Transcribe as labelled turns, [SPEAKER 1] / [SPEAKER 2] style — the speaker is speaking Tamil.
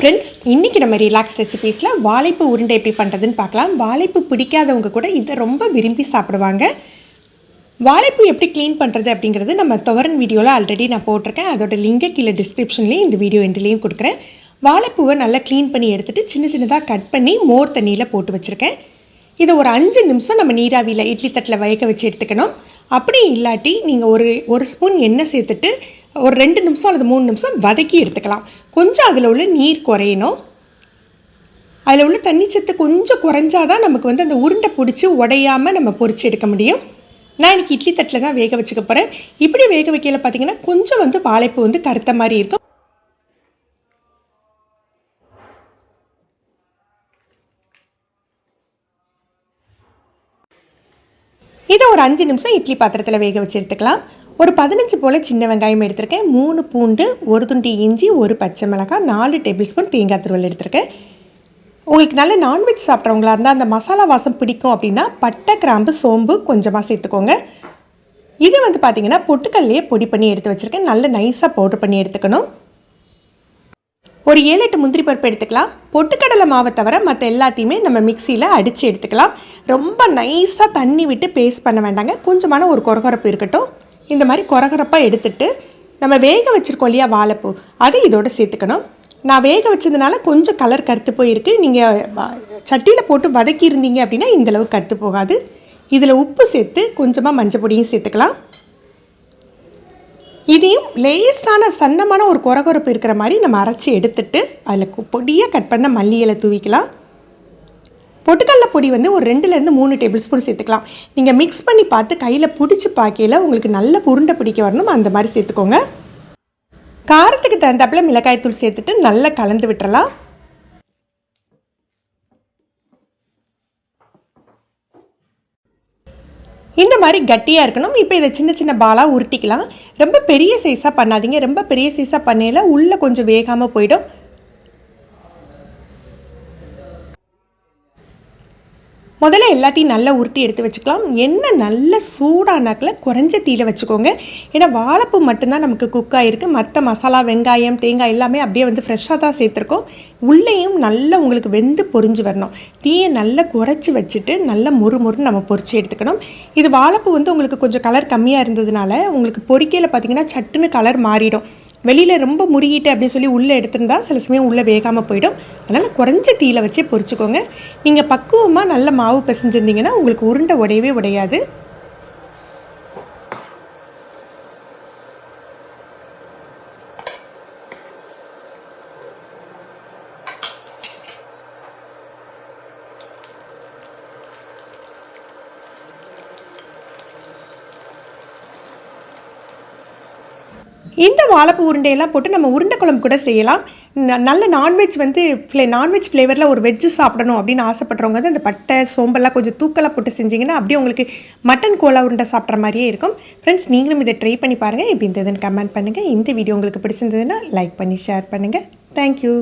[SPEAKER 1] ஃப்ரெண்ட்ஸ், இன்றைக்கி நம்ம ரிலாக்ஸ் ரெசிபீஸில் வாழைப்பூ உருண்டை எப்படி பண்ணுறதுன்னு பார்க்கலாம். வாழைப்பூ பிடிக்காதவங்க கூட இதை ரொம்ப விரும்பி சாப்பிடுவாங்க. வாழைப்பூ எப்படி க்ளீன் பண்ணுறது அப்படிங்கிறது நம்ம துவரன் வீடியோவில் ஆல்ரெடி நான் போட்டிருக்கேன். அதோட லிங்கை கீழே டிஸ்கிரிப்ஷன்லேயும் இந்த வீடியோ எண்ட்லேயும் கொடுக்குறேன். வாழைப்பூவை நல்லா க்ளீன் பண்ணி எடுத்துகிட்டு சின்ன சின்னதாக கட் பண்ணி மோர் தண்ணியில் போட்டு வச்சுருக்கேன். இதை ஒரு 5 நிமிஷம் நம்ம நீராவியில் இட்லி தட்டில் வேக வச்சு எடுத்துக்கணும். அப்படி இல்லாட்டி நீங்கள் ஒரு ஸ்பூன் எண்ணெய் சேர்த்துட்டு ஒரு 2 நிமிஷம் அல்லது 3 நிமிஷம் வதக்கி எடுத்துக்கலாம். கொஞ்சம் அதில் உள்ள நீர் குறையணும். அதில் உள்ள தண்ணிச்சத்து கொஞ்சம் குறைஞ்சாதான் நமக்கு அந்த உருண்டை பிடிச்சி உடையாமல் நம்ம பொரிச்சு எடுக்க முடியும். நான் இன்றைக்கி இட்லி தட்டில் தான் வேக வச்சுக்க போகிறேன். இப்படி வேக வைக்கல பார்த்தீங்கன்னா கொஞ்சம் வாழைப்பூ கருத்த மாதிரி இருக்கும். இதை ஒரு 5 நிமிஷம் இட்லி பாத்திரத்தில் வேக வச்சு எடுத்துக்கலாம். ஒரு 15 போல் சின்ன வெங்காயம் எடுத்திருக்கேன், 3 பூண்டு, 1 துண்டு இஞ்சி, 1 பச்சை மிளகாய், 4 டேபிள் ஸ்பூன் தேங்காய் துருவல் எடுத்திருக்கேன். உங்களுக்கு நல்ல நான்வெஜ் சாப்பிட்றவங்களா இருந்தால் அந்த மசாலா வாசம் பிடிக்கும் அப்படின்னா பட்டை, கிராம்பு, சோம்பு கொஞ்சமாக சேர்த்துக்கோங்க. இது பார்த்திங்கன்னா பொட்டுக்கல்லையே பொடி பண்ணி எடுத்து வச்சுருக்கேன். நல்ல நைஸாக பவுடர் பண்ணி எடுத்துக்கணும். ஒரு 7-8 முந்திரி பருப்பு எடுத்துக்கலாம். பொட்டுக்கடலை மாவை தவிர மற்ற எல்லாத்தையுமே நம்ம மிக்சியில் அடித்து எடுத்துக்கலாம். ரொம்ப நைஸாக தண்ணி விட்டு பேஸ்ட் பண்ண வேண்டாங்க. கொஞ்சமான ஒரு கொரகொரப்பு இருக்கட்டும். இந்த மாதிரி கொரகொரப்பாக எடுத்துட்டு நம்ம வேக வச்சுருக்கோம் இல்லையா வாழைப்பூ, அதை இதோடு சேர்த்துக்கணும். நான் வேக வச்சதுனால கொஞ்சம் கலர் கருத்து போயிருக்கு. நீங்கள் சட்டியில் போட்டு வதக்கியிருந்தீங்க அப்படின்னா இந்தளவு கருத்து போகாது. இதில் உப்பு சேர்த்து கொஞ்சமாக மஞ்சள் பொடியும் சேர்த்துக்கலாம். இதையும் லேசான சன்னமான ஒரு கொரகொரப்பு இருக்கிற மாதிரி நம்ம அரைச்சி எடுத்துட்டு அதில் பொடியாக கட் பண்ண மல்லி இலை தூவிக்கலாம். பொட்டுக்கடலை பொடி ஒரு 2லேருந்து 3 டேபிள் ஸ்பூன் சேர்த்துக்கலாம். நீங்கள் மிக்ஸ் பண்ணி பார்த்து கையில் பிடிச்சி பார்க்கையில் உங்களுக்கு நல்ல உருண்டை பிடிக்க வரணும், அந்த மாதிரி சேர்த்துக்கோங்க. காரத்துக்கு தகுந்தாப்பில் மிளகாய்த்தூள் சேர்த்துட்டு நல்லா கலந்து விட்டுறலாம். இந்த மாதிரி கட்டியாக இருக்கணும். இப்போ இதை சின்ன சின்ன பாலாக உருட்டிக்கலாம். ரொம்ப பெரிய சைஸாக பண்ணாதீங்க. ரொம்ப பெரிய சைஸாக பண்ணையில் உள்ளே கொஞ்சம் வேகாமல் போயிடும். முதல்ல எல்லாத்தையும் நல்லா உருட்டி எடுத்து வச்சுக்கலாம். எண்ணெய் நல்ல சூடானாக்கில் குறைஞ்ச தீயில வச்சுக்கோங்க. ஏன்னா வாழைப்பூ மட்டும்தான் நமக்கு குக் ஆகிருக்கு. மற்ற மசாலா, வெங்காயம், தேங்காய் எல்லாமே அப்படியே ஃப்ரெஷ்ஷாக தான் சேர்த்துருக்கோம். உள்ளேயும் நல்லா உங்களுக்கு வெந்து பொரிஞ்சு வரணும். தீயை நல்லா குறைச்சி வச்சுட்டு நல்லா மொறுன்னு நம்ம பொரிச்சு எடுத்துக்கணும். இது வாழைப்பூ உங்களுக்கு கொஞ்சம் கலர் கம்மியாக இருந்ததுனால உங்களுக்கு பொரிக்கையில் பார்த்திங்கன்னா சட்டுன்னு கலர் மாறிடும். வெளியில் ரொம்ப முறிகிட்டு அப்படின்னு சொல்லி உள்ளே எடுத்துருந்தா சில சமயம் உள்ளே வேகாமல் போயிடும். அதனால் குறைஞ்ச தீயில வச்சே பொரிச்சுக்கோங்க. நீங்கள் பக்குவமாக நல்ல மாவு பிசைஞ்சிருந்தீங்கன்னா உங்களுக்கு உருண்டை உடையவே உடையாது. இந்த வாழைப்பூ உருண்டையெல்லாம் போட்டு நம்ம உருண்டை குழம்பு கூட செய்யலாம். நல்ல நான்வெஜ் நான்வெஜ் ஃப்ளேவரில் ஒரு வெஜ்ஜு சாப்பிடணும் அப்படின்னு ஆசைப்படுறவங்க அந்த பட்டை, சோம்பெல்லாம் கொஞ்சம் தூக்கலாக போட்டு செஞ்சிங்கன்னா அப்படியே உங்களுக்கு மட்டன் கோலா உருண்டை சாப்பிட்ற மாதிரியே இருக்கும். ஃப்ரெண்ட்ஸ், நீங்களும் இதை ட்ரை பண்ணி பாருங்கள். எப்படி இருந்ததுன்னு கமெண்ட் பண்ணுங்கள். இந்த வீடியோ உங்களுக்கு பிடிச்சிருந்ததுன்னா லைக் பண்ணி ஷேர் பண்ணுங்கள். தேங்க்யூ.